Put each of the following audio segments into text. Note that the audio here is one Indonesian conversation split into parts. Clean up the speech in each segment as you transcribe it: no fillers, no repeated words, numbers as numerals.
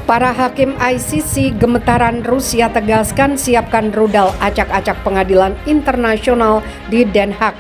Para hakim ICC gemetaran Rusia tegaskan siapkan rudal acak-acak pengadilan internasional di Den Haag.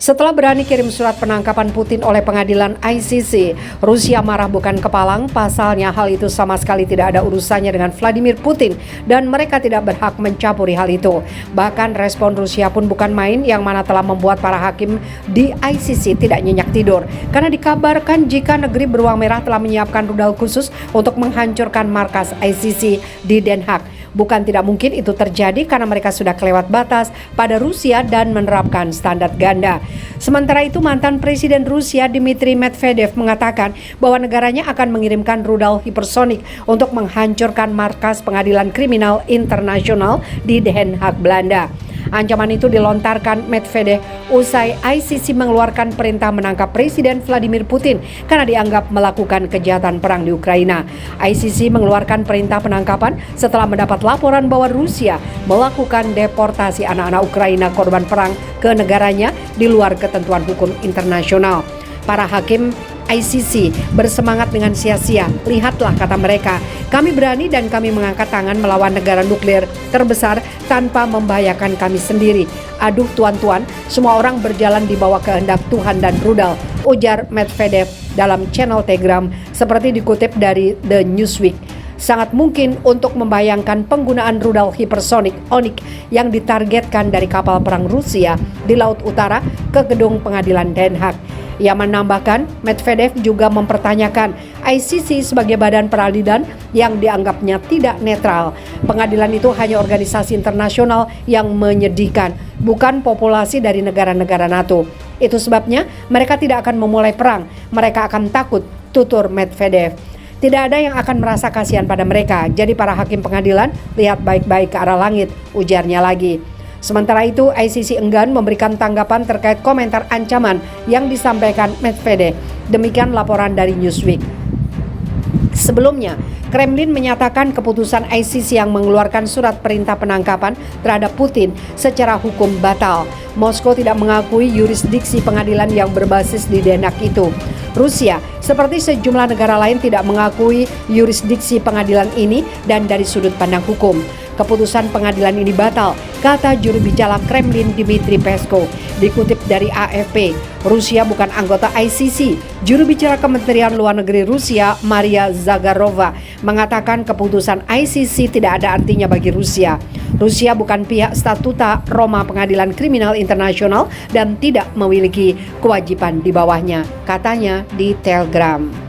Setelah berani kirim surat penangkapan Putin oleh pengadilan ICC, Rusia marah bukan kepalang. Pasalnya hal itu sama sekali tidak ada urusannya dengan Vladimir Putin dan mereka tidak berhak mencampuri hal itu. Bahkan respon Rusia pun bukan main, yang mana telah membuat para hakim di ICC tidak nyenyak tidur. Karena dikabarkan jika negeri beruang merah telah menyiapkan rudal khusus untuk menghancurkan markas ICC di Den Haag. Bukan tidak mungkin itu terjadi karena mereka sudah kelewat batas pada Rusia dan menerapkan standar ganda. Sementara itu, mantan Presiden Rusia Dmitry Medvedev mengatakan bahwa negaranya akan mengirimkan rudal hipersonik untuk menghancurkan markas pengadilan kriminal internasional di Den Haag, Belanda. Ancaman itu dilontarkan Medvedev usai ICC mengeluarkan perintah menangkap Presiden Vladimir Putin karena dianggap melakukan kejahatan perang di Ukraina. ICC mengeluarkan perintah penangkapan setelah mendapat laporan bahwa Rusia melakukan deportasi anak-anak Ukraina korban perang ke negaranya di luar ketentuan hukum internasional. Para hakim ICC bersemangat dengan sia-sia. Lihatlah, kata mereka, kami berani dan kami mengangkat tangan melawan negara nuklir terbesar tanpa membahayakan kami sendiri. Aduh tuan-tuan, semua orang berjalan di bawah kehendak Tuhan dan rudal, ujar Medvedev dalam channel Telegram seperti dikutip dari The Newsweek. Sangat mungkin untuk membayangkan penggunaan rudal hipersonik Onik yang ditargetkan dari kapal perang Rusia di Laut Utara ke gedung pengadilan Den Haag. Ia menambahkan, Medvedev juga mempertanyakan ICC sebagai badan peradilan yang dianggapnya tidak netral. Pengadilan itu hanya organisasi internasional yang menyedihkan, bukan populasi dari negara-negara NATO. Itu sebabnya mereka tidak akan memulai perang, mereka akan takut, tutur Medvedev. Tidak ada yang akan merasa kasihan pada mereka, jadi para hakim pengadilan lihat baik-baik ke arah langit, ujarnya lagi. Sementara itu, ICC enggan memberikan tanggapan terkait komentar ancaman yang disampaikan Medvedev. Demikian laporan dari Newsweek. Sebelumnya, Kremlin menyatakan keputusan ICC yang mengeluarkan surat perintah penangkapan terhadap Putin secara hukum batal. Moskow tidak mengakui yurisdiksi pengadilan yang berbasis di Den Haag itu. Rusia, seperti sejumlah negara lain, tidak mengakui yurisdiksi pengadilan ini dan dari sudut pandang hukum. Keputusan pengadilan ini batal, kata juru bicara Kremlin Dmitry Peskov. Dikutip dari AFP, Rusia bukan anggota ICC. Juru bicara Kementerian Luar Negeri Rusia, Maria Zagarova, mengatakan keputusan ICC tidak ada artinya bagi Rusia. Rusia bukan pihak statuta Roma Pengadilan Kriminal Internasional dan tidak memiliki kewajiban di bawahnya, katanya di Telegram.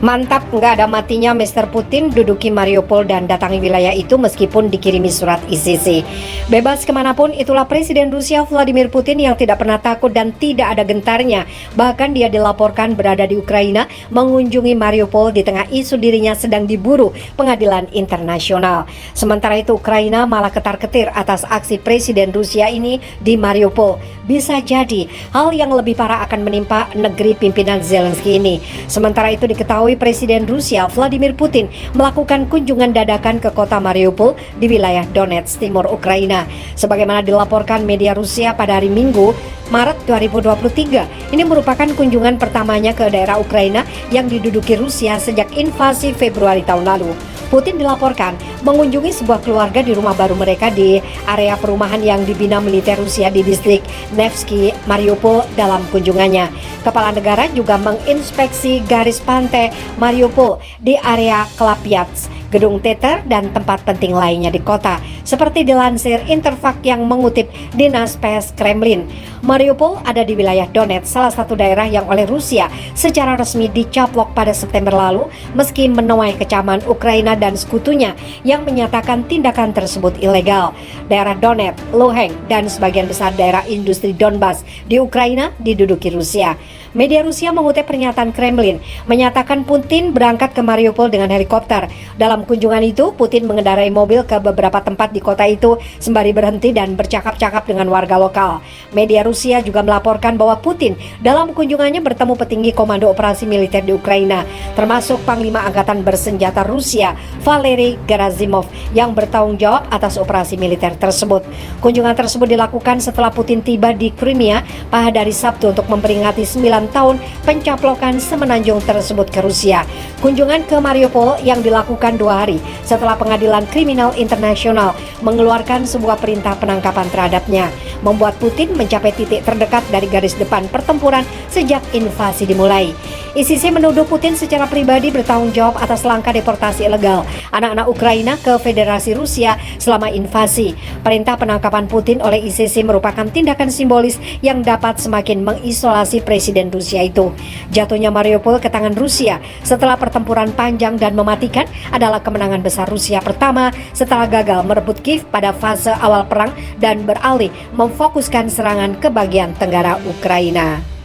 Mantap, nggak ada matinya Mr. Putin duduki Mariupol dan datangi wilayah itu meskipun dikirimi surat ICC. Bebas kemanapun, itulah Presiden Rusia Vladimir Putin yang tidak pernah takut dan tidak ada gentarnya. Bahkan dia dilaporkan berada di Ukraina mengunjungi Mariupol di tengah isu dirinya sedang diburu pengadilan internasional. Sementara itu Ukraina malah ketar-ketir atas aksi Presiden Rusia ini di Mariupol. Bisa jadi hal yang lebih parah akan menimpa negeri pimpinan Zelensky ini. Sementara itu diketahui Presiden Rusia Vladimir Putin melakukan kunjungan dadakan ke kota Mariupol di wilayah Donetsk, timur Ukraina. Sebagaimana dilaporkan media Rusia pada hari Minggu, Maret 2023, ini merupakan kunjungan pertamanya ke daerah Ukraina yang diduduki Rusia sejak invasi Februari tahun lalu. Putin dilaporkan mengunjungi sebuah keluarga di rumah baru mereka di area perumahan yang dibina militer Rusia di distrik Nevsky, Mariupol dalam kunjungannya. Kepala negara juga menginspeksi garis pantai Mariupol di area Klapiats, gedung teater, dan tempat penting lainnya di kota. Seperti dilansir Interfax yang mengutip Dinas PS Kremlin, Mariupol ada di wilayah Donetsk, salah satu daerah yang oleh Rusia secara resmi dicaplok pada September lalu, meski menuai kecaman Ukraina dan sekutunya yang menyatakan tindakan tersebut ilegal. Daerah Donetsk, Luhansk, dan sebagian besar daerah industri Donbas di Ukraina diduduki Rusia. Media Rusia mengutip pernyataan Kremlin, menyatakan Putin berangkat ke Mariupol dengan helikopter. Dalam kunjungan itu, Putin mengendarai mobil ke beberapa tempat di kota itu sembari berhenti dan bercakap-cakap dengan warga lokal. Media Rusia juga melaporkan bahwa Putin dalam kunjungannya bertemu petinggi Komando Operasi Militer di Ukraina, termasuk Panglima Angkatan Bersenjata Rusia, Valery Gerasimov, yang bertanggung jawab atas operasi militer tersebut. Kunjungan tersebut dilakukan setelah Putin tiba di Crimea pada hari Sabtu untuk memperingati 9 tahun pencaplokan semenanjung tersebut ke Rusia. Kunjungan ke Mariupol yang dilakukan 2 hari setelah Pengadilan Kriminal Internasional mengeluarkan sebuah perintah penangkapan terhadapnya, membuat Putin mencapai titik terdekat dari garis depan pertempuran sejak invasi dimulai. ISIS menuduh Putin secara pribadi bertanggung jawab atas langkah deportasi ilegal anak-anak Ukraina ke Federasi Rusia selama invasi. Perintah penangkapan Putin oleh ISIS merupakan tindakan simbolis yang dapat semakin mengisolasi Presiden Rusia itu. Jatuhnya Mariupol ke tangan Rusia setelah pertempuran panjang dan mematikan adalah kemenangan besar Rusia pertama setelah gagal merebut Kiev pada fase awal perang dan beralih memfokuskan serangan ke bagian tenggara Ukraina.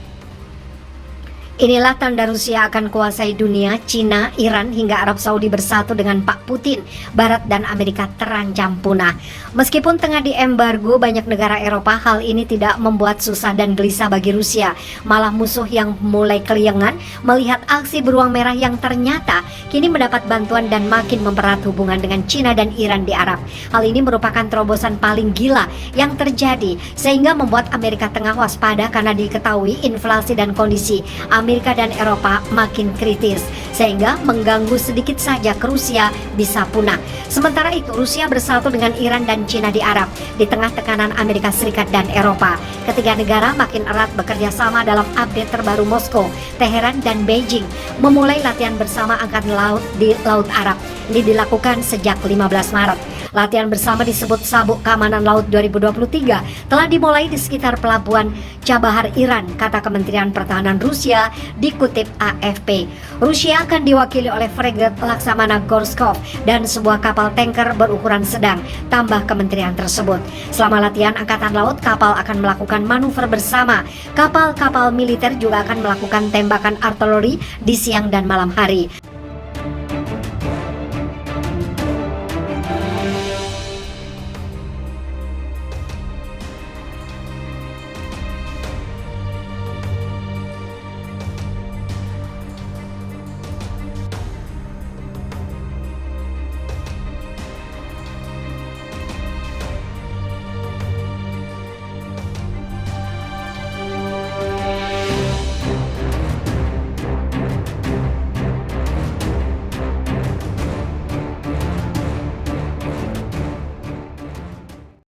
Inilah tanda Rusia akan kuasai dunia. Cina, Iran hingga Arab Saudi bersatu dengan Pak Putin. Barat dan Amerika terancam punah. Meskipun tengah diembargo banyak negara Eropa, hal ini tidak membuat susah dan gelisah bagi Rusia. Malah musuh yang mulai keliengan melihat aksi beruang merah yang ternyata kini mendapat bantuan dan makin mempererat hubungan dengan Cina dan Iran di Arab. Hal ini merupakan terobosan paling gila yang terjadi sehingga membuat Amerika Tengah waspada karena diketahui inflasi dan kondisi Amerika dan Eropa makin kritis sehingga mengganggu sedikit saja ke Rusia bisa punah. Sementara itu Rusia bersatu dengan Iran dan Cina di Arab di tengah tekanan Amerika Serikat dan Eropa. Ketiga negara makin erat bekerja sama dalam update terbaru Moskow, Teheran dan Beijing memulai latihan bersama angkatan laut di Laut Arab. Ini dilakukan sejak 15 Maret. Latihan bersama disebut Sabuk Keamanan Laut 2023 telah dimulai di sekitar pelabuhan Chabahar, Iran, kata Kementerian Pertahanan Rusia dikutip AFP. Rusia akan diwakili oleh fregat Laksamana Gorskov dan sebuah kapal tanker berukuran sedang, tambah kementerian tersebut. Selama latihan Angkatan Laut, kapal akan melakukan manuver bersama. Kapal-kapal militer juga akan melakukan tembakan artileri di siang dan malam hari.